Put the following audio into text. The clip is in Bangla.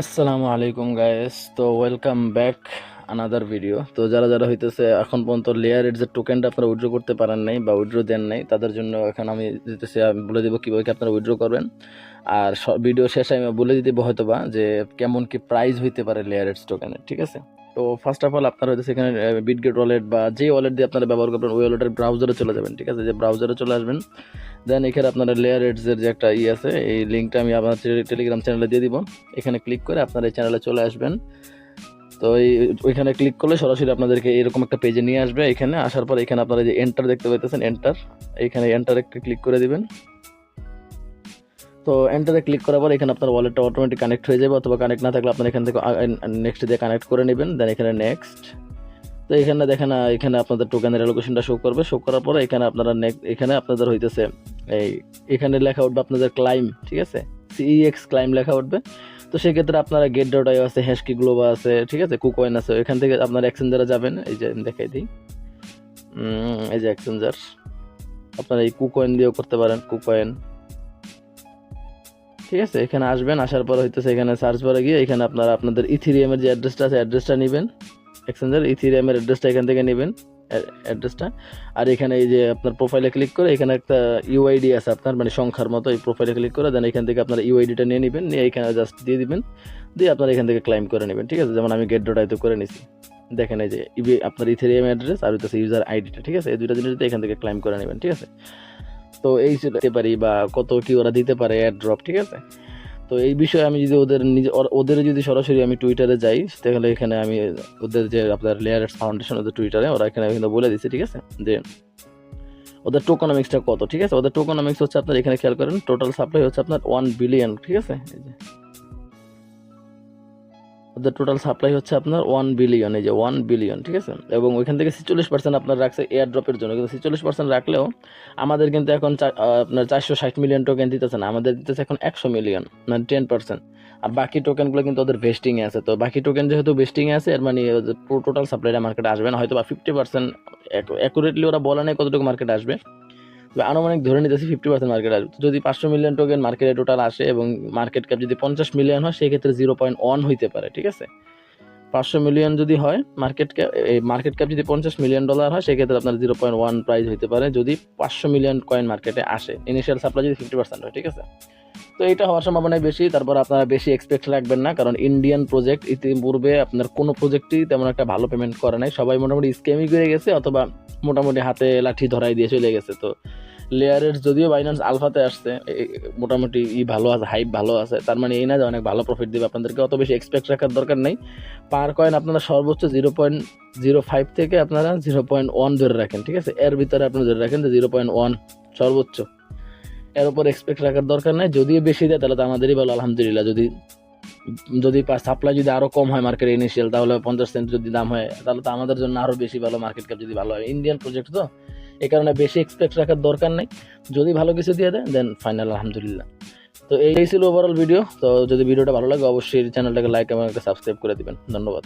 আসসালামু আলাইকুম গাইস, তো ওয়েলকাম ব্যাক আনাদার ভিডিও। তো যারা যারা হইতেছে এখন পর্যন্ত লেয়ারের যে টোকেনটা আপনারা উইথড্র করতে পারেন নাই বা উইথড্র দেন নাই, তাদের জন্য এখন আমি আমি বলে দেবো কীভাবে কি আপনারা উইথড্র করবেন। আর ভিডিও শেষে আমি বলে দিতে হয়তো বা যে কেমন কি প্রাইস হইতে পারে লেয়ারের টোকেনের, ঠিক আছে? তো ফার্স্ট অফ অল আপনারা হইতেছে এখানে বিটগেট ওয়ালেট বা যে ওয়ালেট দিয়ে আপনারা ব্যবহার করবেন ওই ওয়ালেটের ব্রাউজারে চলে যাবেন, ঠিক আছে? যে ব্রাউজারে চলে আসবেন, দেন এখানে আপনারা লেয়ার এডসের যে একটা আছে, এই লিঙ্কটা আমি আমার টেলিগ্রাম চ্যানেলে দিয়ে দিব। এখানে ক্লিক করে আপনারা এই চ্যানেলে চলে আসবেন। তো ওইখানে ক্লিক করলে সরাসরি আপনাদেরকে এরকম একটা পেজে নিয়ে আসবে। এখানে আসার পর এখানে আপনারা যে এন্টার দেখতে পাইতেছেন, এন্টার, এইখানে এন্টারে ক্লিক করে দিবেন। তো এন্টারে ক্লিক করার পর এখানে আপনার ওয়ালেটটা অটোমেটিক কানেক্ট হয়ে যাবে, অথবা কানেক্ট না থাকলে আপনারা এখান থেকে নেক্সট দিয়ে কানেক্ট করে নেবেন। দেন এখানে নেক্সট। তো এখানে দেখেন এখানে আপনাদের টোকেনের অ্যালোকেশনটা শো করবে। শো করার পরে এখানে আপনারা এখানে আপনাদের হইতেছে এখানে লেখা উঠবে আপনাদের ক্লাইম, ঠিক আছে? সিইএক্স ক্লাইম লেখা উঠবে। তো সেক্ষেত্রে আপনারা গেট ডট আইও আছে, হ্যাশকি গ্লোবা আছে, ঠিক আছে, কুকয়েন আছে। এখান থেকে আপনারা এক্সচেঞ্জারে যাবেন। এই যে দেখাই দিই, এই যে এক্সচেঞ্জার, আপনারা এই কুকয়েন দিয়েও করতে পারেন, কুকয়েন, ঠিক আছে? এখানে আসবেন, আসার পর হইতেছে এখানে সার্চ বারে গিয়ে এখানে আপনারা আপনাদের ইথিরিয়ামের যে অ্যাড্রেসটা আছে অ্যাড্রেসটা নেবেন। এক্সচেঞ্জার ইথিরিয়ামের অ্যাড্রেসটা এখান থেকে নেবেন, অ্যাড্রেসটা। আর এখানে এই যে আপনার প্রোফাইলে ক্লিক করে এখানে একটা ইউআইডি আছে আপনার, মানে সংখ্যার মতো। এই প্রোফাইলে ক্লিক করে দেন এখান থেকে আপনার ইউআইডিটা নিয়ে নেবেন, নিয়ে এখানে জাস্ট দিয়ে দিবেন, দিয়ে আপনারা এখান থেকে ক্লাইম করে নেবেন, ঠিক আছে? যেমন আমি গেট ডট আইতে করে নিছি। দেখেন এই যে আপনার ইথেরিয়াম অ্যাড্রেস আর হইতেছে ইউজার আইডিটা, ঠিক আছে? এই দুইটা জিনিস এখান থেকে ক্লাইম করে নেবেন, ঠিক আছে? তো এই দিতে পারি বা কত কি ওরা দিতে পারে অ্যাড ড্রপ, ঠিক আছে? তো এই বিষয়ে আমি যদি ওদের যদি সরাসরি আমি টুইটারে যাই, তাহলে এখানে আমি ওদের যে আপনার লেয়ারের ফাউন্ডেশন, ওদের টুইটারে ওরা এখানে বলে দিচ্ছে, ঠিক আছে, যে ওদের টোকোনমিক্সটা কত, ঠিক আছে? ওদের টোকোনমিক্স হচ্ছে আপনার এখানে খেয়াল করেন, টোটাল সাপ্লাই হচ্ছে আপনার 1 বিলিয়ন, ঠিক আছে? এই যে ওদের টোটাল সাপ্লাই হচ্ছে আপনার 1 বিলিয়ন, এই যে 1 বিলিয়ন, ঠিক আছে? এবং ওইখান থেকে 46% আপনার রাখছে এয়ার ড্রপের জন্য। কিন্তু 46% রাখলেও আমাদের কিন্তু এখন আপনার 460 মিলিয়ন টোকেন দিতেছে না, আমাদের দিতেছে এখন 100 মিলিয়ন, মানে 10%। আর বাকি টোকেনগুলো কিন্তু ওদের ভেস্টিংয়ে আছে। তো বাকি টোকেন যেহেতু ভেস্টিংয়ে আছে, এর মানে পুরো টোটাল সাপ্লাইটা মার্কেটে আসবে না, হয়তো বা 50%। অ্যাকুরেটলি ওরা বলা নেই কতটুকু মার্কেটে আসবে, তবে আনুমানিক ধরে নিতেছি 50% মার্কেট আসবে। যদি 500 মিলিয়ন টোকেন মার্কেটে টোটাল আসে এবং মার্কেট ক্যাপ যদি 50 মিলিয়ন হয়, সেক্ষেত্রে 0.1 হইতে পারে, ঠিক আছে? 500 মিলিয়ন যদি হয় মার্কেট ক্যাপ যদি $50 মিলিয়ন হয়, সেক্ষেত্রে আপনার 0.1 প্রাইস হইতে পারে যদি 500 মিলিয়ন কয়েন মার্কেটে আসে, ইনিশিয়াল সাপ্লাই যদি 50% হয়, ঠিক আছে? তো এটা হওয়ার সম্ভাবনা বেশি। তারপর আপনারা বেশি এক্সপেক্ট রাখবেন না, কারণ ইন্ডিয়ান প্রজেক্ট ইতিপূর্বে আপনার কোনো প্রজেক্টই তেমন একটা ভালো পেমেন্ট করে নাই। সবাই মোটামুটি স্ক্যামই করে গেছে, অথবা মোটামুটি হাতে লাঠি ধরাই দিয়ে চলে গেছে। তো লেয়ারের যদিও বাইন্যান্স আলফাতে আসছে, মোটামুটি ভালো আছে, হাইপ ভালো আছে, তার মানে এই না যে অনেক ভালো প্রফিট দেবে। আপনাদেরকে অত বেশি এক্সপেক্ট রাখার দরকার নেই। পার কয়েন আপনারা সর্বোচ্চ 0.05 থেকে আপনারা 0.1 ধরে রাখেন, ঠিক আছে? এর ভিতরে আপনারা ধরে রাখেন যে 0.1 সর্বোচ্চ, এর উপর এক্সপেক্ট রাখার দরকার নাই। যদিও বেশি দেয় তাহলে তো আমাদেরই ভালো, আলহামদুলিল্লাহ। যদি যদি সাপ্লাই যদি আরো কম হয় মার্কেট ইনিশিয়াল, তাহলে 50 সেন্ট যদি দাম হয়, তাহলে তো আমাদের জন্য আরো বেশি ভালো, মার্কেট ক্যাপ যদি ভালো হয়। ইন্ডিয়ান প্রজেক্ট তো, এই কারণে বেশি এক্সপেক্ট রাখার দরকার নেই। যদি ভালো কিছু দিয়ে দেয় দেন ফাইনাল, আলহামদুলিল্লাহ। তো এই ছিল ওভারঅল ভিডিও। তো যদি ভিডিওটা ভালো লাগে অবশ্যই চ্যানেলটাকে লাইক এবং একটা সাবস্ক্রাইব করে দিবেন। ধন্যবাদ।